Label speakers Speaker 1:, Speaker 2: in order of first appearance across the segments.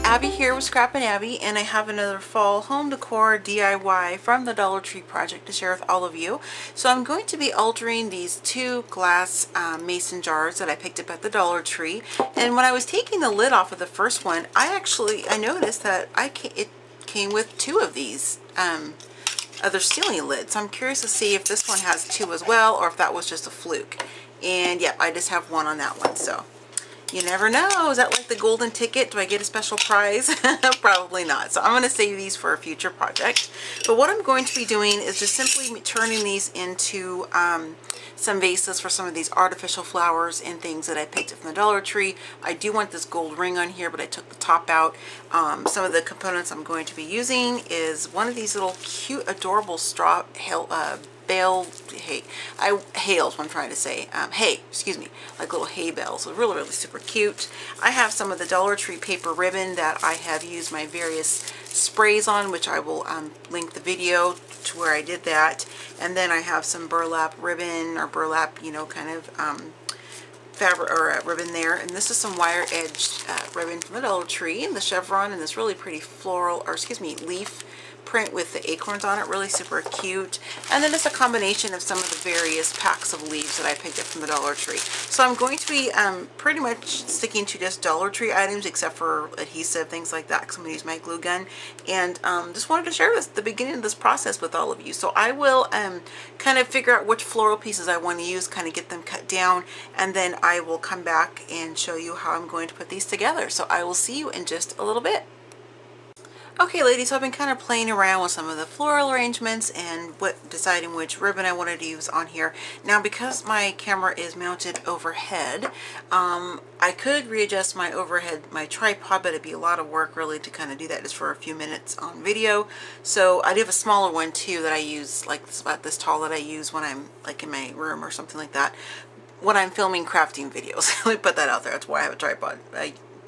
Speaker 1: Abby here with Scrap and Abby, and I have another fall home decor DIY from the Dollar Tree project to share with all of you. So I'm going to be altering these two glass mason jars that I picked up at the Dollar Tree. And when I was taking the lid off of the first one, I noticed that it came with two of these other sealing lids. So I'm curious to see if this one has two as well, or if that was just a fluke. And yep, I just have one on that one. So you never know. Is that like the golden ticket? Do I get a special prize? Probably not. So I'm going to save these for a future project. But what I'm going to be doing is just simply turning these into some vases for some of these artificial flowers and things that I picked up from the Dollar Tree. I do want this gold ring on here, but I took the top out. Some of the components I'm going to be using is one of these little cute, adorable straw hay. Hails, what I'm trying to say. Hay, excuse me, like little hay bales. So really, really super cute. I have some of the Dollar Tree paper ribbon that I have used my various sprays on, which I will link the video to where I did that. And then I have some burlap ribbon, or burlap, you know, kind of fabric or ribbon there. And this is some wire edged ribbon from the Dollar Tree, and the chevron, and this really pretty floral, or excuse me, leaf print with the acorns on it, really super cute. And then it's a combination of some of the various packs of leaves that I picked up from the Dollar Tree. So I'm going to be pretty much sticking to just Dollar Tree items, except for adhesive, things like that, because I'm going to use my glue gun. And just wanted to share the beginning of this process with all of you. So I will kind of figure out which floral pieces I want to use, kind of get them cut down, and then I will come back and show you how I'm going to put these together. So I will see you in just a little bit. Okay, ladies, so I've been kind of playing around with some of the floral arrangements and deciding which ribbon I wanted to use on here. Now, because my camera is mounted overhead, I could readjust my tripod, but it'd be a lot of work really to kind of do that just for a few minutes on video. So I do have a smaller one too that I use, like about this tall, that I use when I'm like in my room or something like that, when I'm filming crafting videos. Let me put that out there. That's why I have a tripod.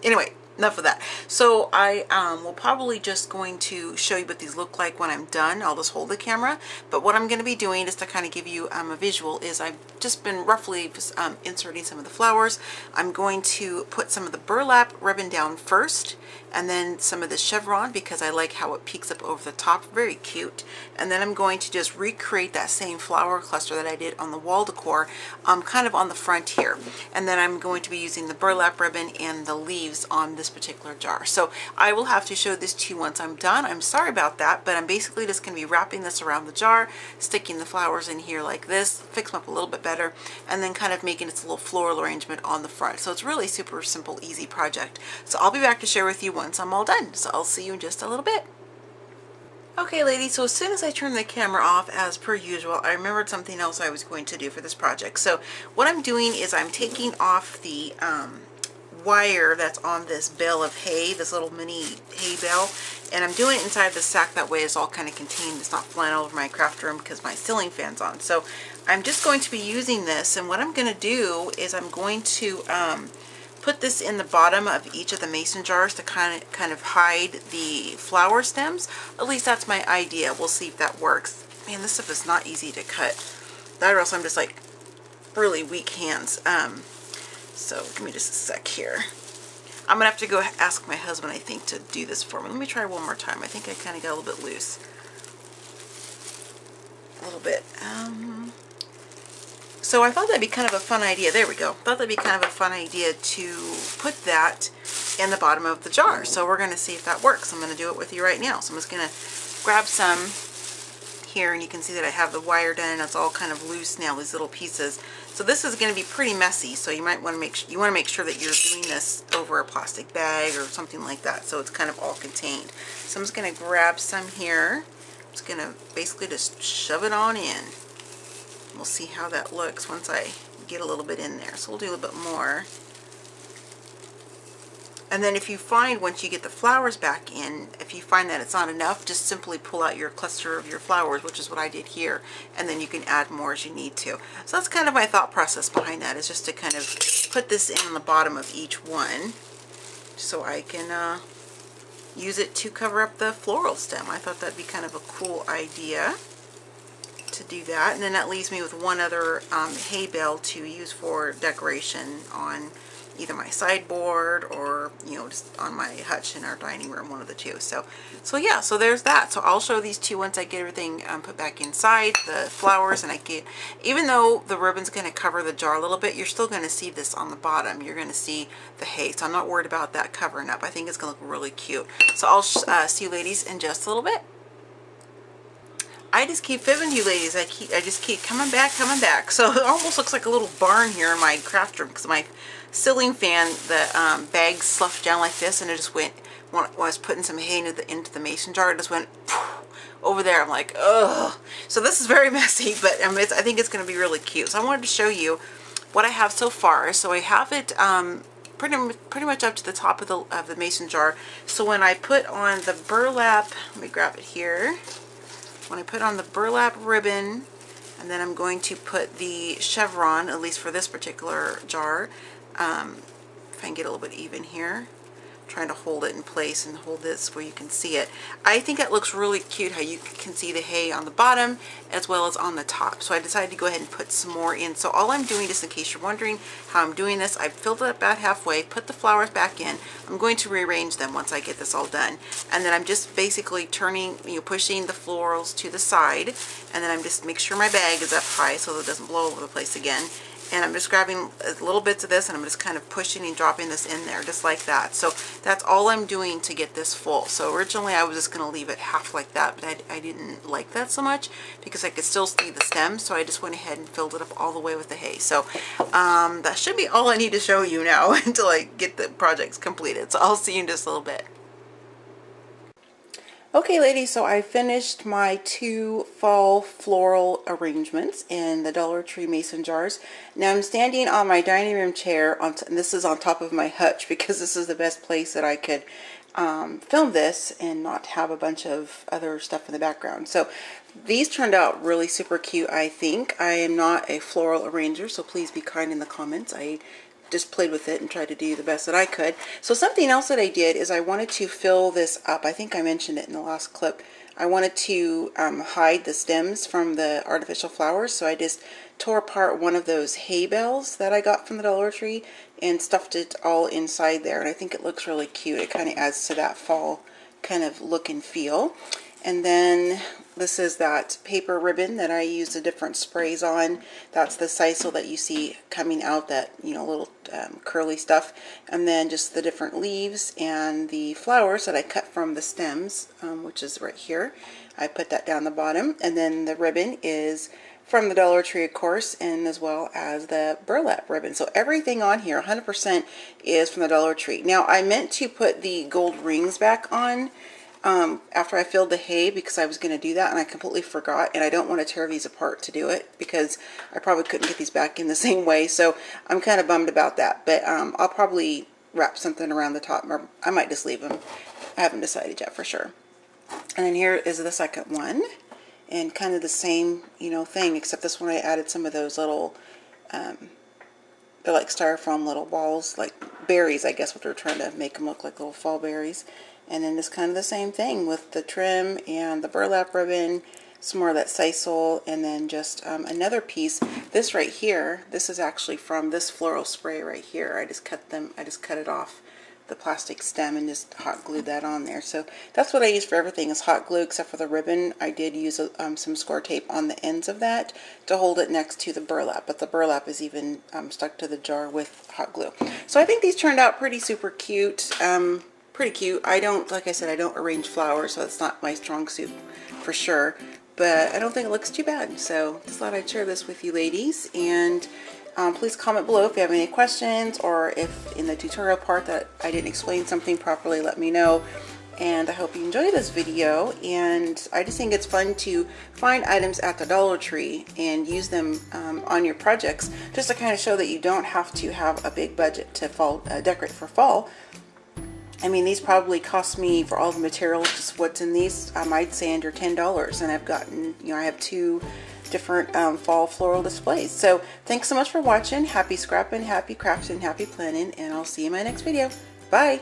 Speaker 1: Anyway. Enough of that. So I will probably just going to show you what these look like when I'm done. I'll just hold the camera. But what I'm going to be doing, just to kind of give you a visual, is I've just been roughly inserting some of the flowers. I'm going to put some of the burlap ribbon down first, and then some of the chevron, because I like how it peeks up over the top. Very cute. And then I'm going to just recreate that same flower cluster that I did on the wall decor, kind of on the front here. And then I'm going to be using the burlap ribbon and the leaves on this particular jar. So I will have to show this to you once I'm done. I'm sorry about that, but I'm basically just going to be wrapping this around the jar, sticking the flowers in here like this, fix them up a little bit better, and then kind of making its little floral arrangement on the front. So it's really super simple, easy project. So I'll be back to share with you once I'm all done. So I'll see you in just a little bit. Okay, ladies, so as soon as I turned the camera off, as per usual, I remembered something else I was going to do for this project. So what I'm doing is I'm taking off the wire that's on this bale of hay, this little mini hay bale, and I'm doing it inside the sack. That way it's all kind of contained. It's not flying all over my craft room because my ceiling fan's on. So I'm just going to be using this, and what I'm going to do is I'm going to put this in the bottom of each of the mason jars to kind of hide the flower stems. At least that's my idea. We'll see if that works. Man, this stuff is not easy to cut. That, or else I'm just like really weak hands. So give me just a sec here. I'm gonna have to go ask my husband, I think, to do this for me. Let me try one more time. I think I kind of got a little bit loose. A little bit. So I thought that'd be kind of a fun idea. There we go. Thought that'd be kind of a fun idea to put that in the bottom of the jar. So we're gonna see if that works. I'm gonna do it with you right now. So I'm just gonna grab some here, and you can see that I have the wire done, and it's all kind of loose now, these little pieces. So this is going to be pretty messy, so you might want to make sure that you're doing this over a plastic bag or something like that, so it's kind of all contained. So I'm just going to grab some here. I'm just going to basically just shove it on in. We'll see how that looks once I get a little bit in there. So we'll do a little bit more. And then if you find, once you get the flowers back in, if you find that it's not enough, just simply pull out your cluster of your flowers, which is what I did here, and then you can add more as you need to. So that's kind of my thought process behind that, is just to kind of put this in on the bottom of each one so I can use it to cover up the floral stem. I thought that'd be kind of a cool idea to do that. And then that leaves me with one other hay bale to use for decoration on either my sideboard or, you know, just on my hutch in our dining room, one of the two. So yeah, so there's that. So I'll show these two once I get everything put back inside, the flowers, and I get, even though the ribbon's going to cover the jar a little bit, you're still going to see this on the bottom. You're going to see the hay. So I'm not worried about that covering up. I think it's going to look really cute. So I'll see you ladies in just a little bit. I just keep fibbing you ladies. I just keep coming back. So it almost looks like a little barn here in my craft room because my ceiling fan, the bag sloughed down like this, and it just went, when I was putting some hay into the mason jar, it just went over there. I'm like, ugh. So this is very messy, but I think it's going to be really cute. So I wanted to show you what I have so far. So I have it pretty much up to the top of the mason jar. So when I put on the burlap, let me grab it here. When I put on the burlap ribbon, and then I'm going to put the chevron, at least for this particular jar, if I can get a little bit even here, trying to hold it in place and hold this where you can see it. I think it looks really cute how you can see the hay on the bottom as well as on the top. So I decided to go ahead and put some more in. So all I'm doing, just in case you're wondering how I'm doing this, I've filled it up about halfway, put the flowers back in. I'm going to rearrange them once I get this all done. And then I'm just basically turning, pushing the florals to the side. And then I'm just make sure my bag is up high so that it doesn't blow over the place again. And I'm just grabbing little bits of this and I'm just kind of pushing and dropping this in there just like that. So that's all I'm doing to get this full. So originally I was just going to leave it half like that, but I didn't like that so much because I could still see the stems. So I just went ahead and filled it up all the way with the hay. So that should be all I need to show you now until I get the projects completed. So I'll see you in just a little bit. Okay ladies, so I finished my 2 fall floral arrangements in the Dollar Tree mason jars. Now I'm standing on my dining room chair, and this is on top of my hutch because this is the best place that I could film this and not have a bunch of other stuff in the background. So these turned out really super cute, I think. I am not a floral arranger, so please be kind in the comments. I just played with it and tried to do the best that I could. So something else that I did is I wanted to fill this up. I think I mentioned it in the last clip. I wanted to hide the stems from the artificial flowers, so I just tore apart one of those hay bales that I got from the Dollar Tree and stuffed it all inside there, and I think it looks really cute. It kind of adds to that fall kind of look and feel. And then this is that paper ribbon that I used the different sprays on. That's the sisal that you see coming out, that little curly stuff. And then just the different leaves and the flowers that I cut from the stems, which is right here. I put that down the bottom. And then the ribbon is from the Dollar Tree, of course, and as well as the burlap ribbon. So everything on here 100% is from the Dollar Tree. Now I meant to put the gold rings back on after I filled the hay, because I was going to do that and I completely forgot, and I don't want to tear these apart to do it because I probably couldn't get these back in the same way. So I'm kind of bummed about that, but I'll probably wrap something around the top, or I might just leave them. I haven't decided yet for sure. And then here is the second one, and kind of the same thing, except this one I added some of those little they're like styrofoam little balls, like berries, I guess, what they're trying to make them look like, little fall berries. And then it's kind of the same thing with the trim and the burlap ribbon, some more of that sisal, and then just another piece. This right here, this is actually from this floral spray right here. I just cut it off the plastic stem and just hot glued that on there. So that's what I use for everything, is hot glue, except for the ribbon. I did use some score tape on the ends of that to hold it next to the burlap, but the burlap is even stuck to the jar with hot glue. So I think these turned out pretty super cute. Pretty cute. I don't, like I said, I don't arrange flowers, so it's not my strong suit for sure, but I don't think it looks too bad. So just thought I'd share this with you ladies, and please comment below if you have any questions, or if in the tutorial part that I didn't explain something properly, let me know. And I hope you enjoy this video, and I just think it's fun to find items at the Dollar Tree and use them on your projects, just to kind of show that you don't have to have a big budget to decorate for fall. I mean, these probably cost me, for all the materials, just what's in these, I'd say under $10, and I've gotten, I have 2 different fall floral displays. So thanks so much for watching. Happy scrapping, happy crafting, happy planning, and I'll see you in my next video. Bye!